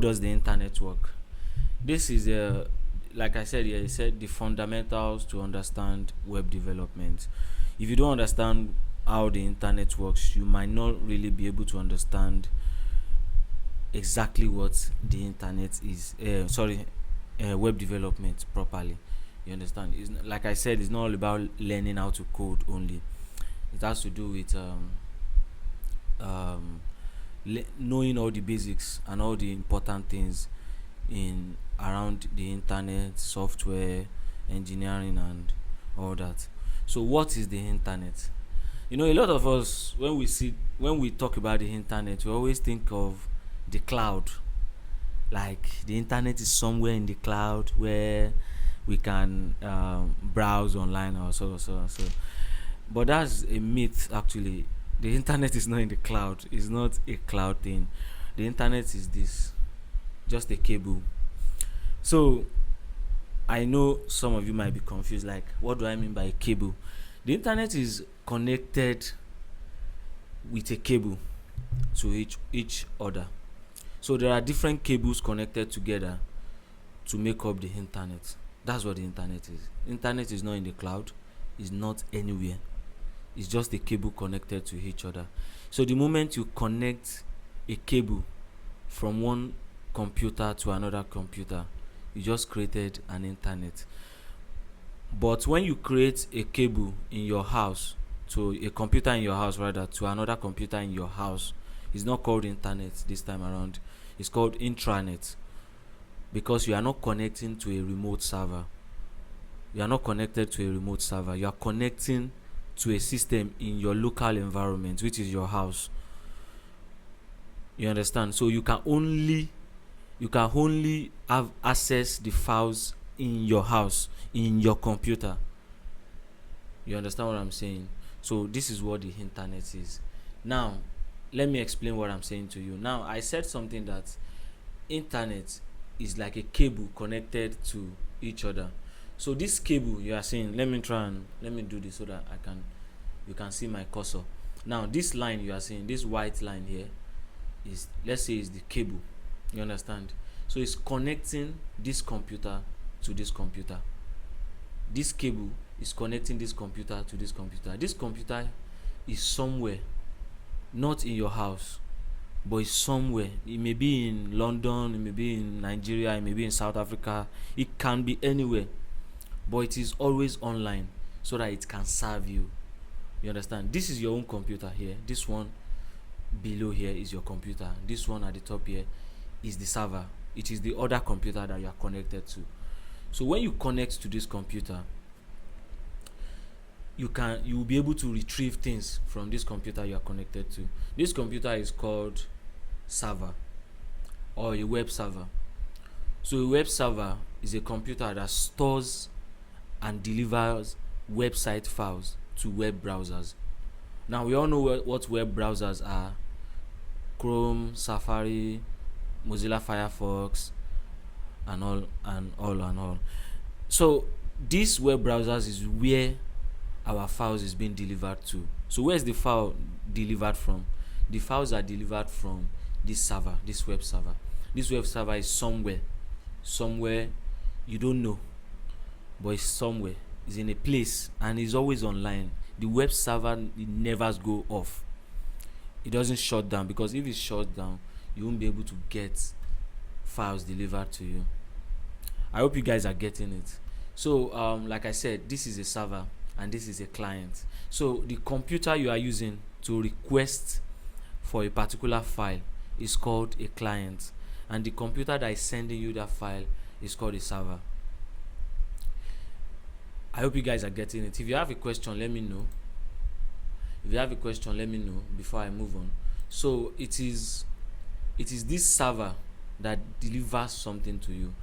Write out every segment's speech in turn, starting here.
does the internet work? This is like I said, yeah, I said the fundamentals to understand web development. If you don't understand how the internet works, you might not really be able to understand exactly what the internet is. Web development properly. You understand? Like I said, it's not all about learning how to code only. It has to do with um, knowing all the basics and all the important things in around the internet, software, engineering, and all that. So, what is the internet? A lot of us, when we talk about the internet, we always think of the cloud. Like the internet is somewhere in the cloud where we can browse online or so. But that's a myth. Actually, the internet is not in the cloud. It's not a cloud thing. The internet is this, just a cable. So I know some of you might be confused, like, what do I mean by a cable? The internet is connected with a cable to each other. So there are different cables connected together to make up the internet. That's what the internet is. Internet is not in the cloud, it's not anywhere. It's just a cable connected to each other. So the moment you connect a cable from one computer to another computer, you just created an internet. But when you create a cable in your house, to a computer in your house rather, to another computer in your house, it's not called internet this time around. It's called intranet, because you are not connecting to a remote server. You are not connected to a remote server. You are connecting to a system in your local environment, which is your house. You understand? So you can only have access the files in your house, in your computer. You understand what I'm saying? So this is what the internet is. Now, let me explain what I'm saying to you. Now, I said something that internet is like a cable connected to each other. So this cable you are seeing, let me do this so that you can see my cursor. Now, this line you are seeing, this white line here, is, let's say, is the cable. You understand? So it's connecting this computer to this computer. This cable is connecting this computer to this computer. This computer is somewhere, not in your house, but it's somewhere. It may be in London, it may be in Nigeria, it may be in South Africa. It can be anywhere, but it is always online so that it can serve you. You understand? This is your own computer here. This one below here is your computer. This one at the top here is the server. It is the other computer that you are connected to. So when you connect to this computer, you will be able to retrieve things from this computer you are connected to. This computer is called server or a web server. So a web server is a computer that stores and delivers website files to web browsers. Now we all know what web browsers are: Chrome, Safari, Mozilla Firefox, and all. So these web browsers is where our files is being delivered to. So where is the file delivered from? The files are delivered from this server, this web server. This web server is somewhere you don't know, but it's somewhere. It's in a place and it's always online. The web server, it never go off. It doesn't shut down, because if it shuts down, you won't be able to get files delivered to you. I hope you guys are getting it. So like I said, this is a server and this is a client. So the computer you are using to request for a particular file is called a client, and the computer that is sending you that file is called a server. I hope you guys are getting it. If you have a question, let me know. Before I move on. So it is this server that delivers something to you.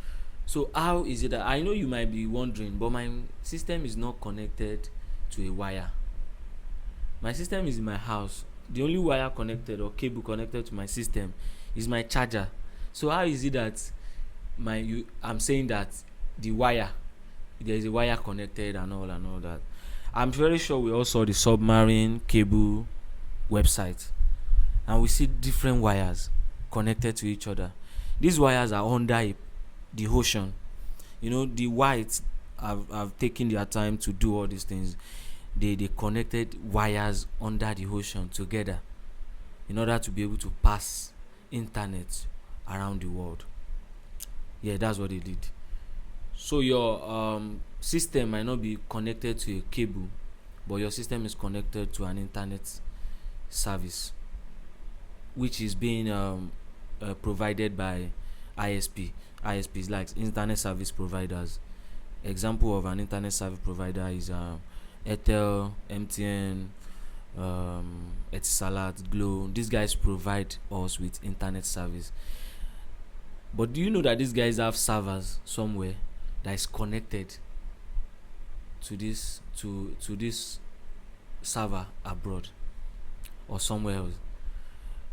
So how is it that, I know you might be wondering, but my system is not connected to a wire. My system is in my house. The only wire connected or cable connected to my system is my charger. So how is it that I'm saying that there is a wire connected and all that? I'm very sure we all saw the submarine cable website, and we see different wires connected to each other. These wires are under the ocean. The whites have taken their time to do all these things. They connected wires under the ocean together in order to be able to pass internet around the world. Yeah, that's what they did. So your system might not be connected to a cable, but your system is connected to an internet service, which is being provided by ISP. ISPs like internet service providers. Example of an internet service provider is Airtel, MTN, Etisalat, Glo. These guys provide us with internet service. But do you know that these guys have servers somewhere that is connected to this server abroad or somewhere else?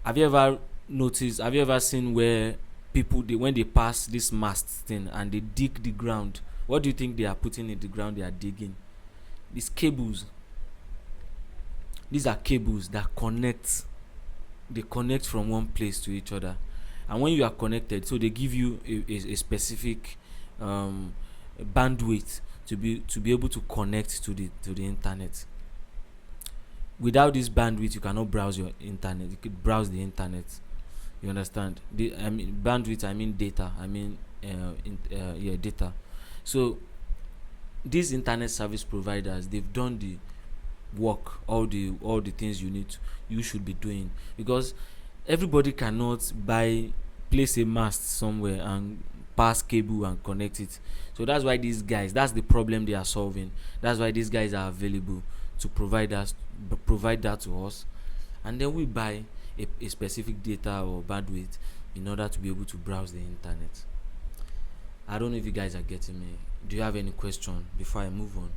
Have you ever noticed? Have you ever seen where people when they pass this mast thing and they dig the ground? What do you think they are putting in the ground? They are digging these cables. These are cables that connect. They connect from one place to each other, and when you are connected, so they give you a specific bandwidth to be able to connect to the internet. Without this bandwidth, you cannot browse your internet. You could browse the internet. You understand? I mean bandwidth. I mean data. I mean data. So these internet service providers, they've done the work, all the things you should be doing, because everybody cannot place a mast somewhere and pass cable and connect it. So that's why that's the problem they are solving. That's why these guys are available to provide that to us, and then we buy a specific data or bandwidth in order to be able to browse the internet. I don't know if you guys are getting me. Do you have any question before I move on?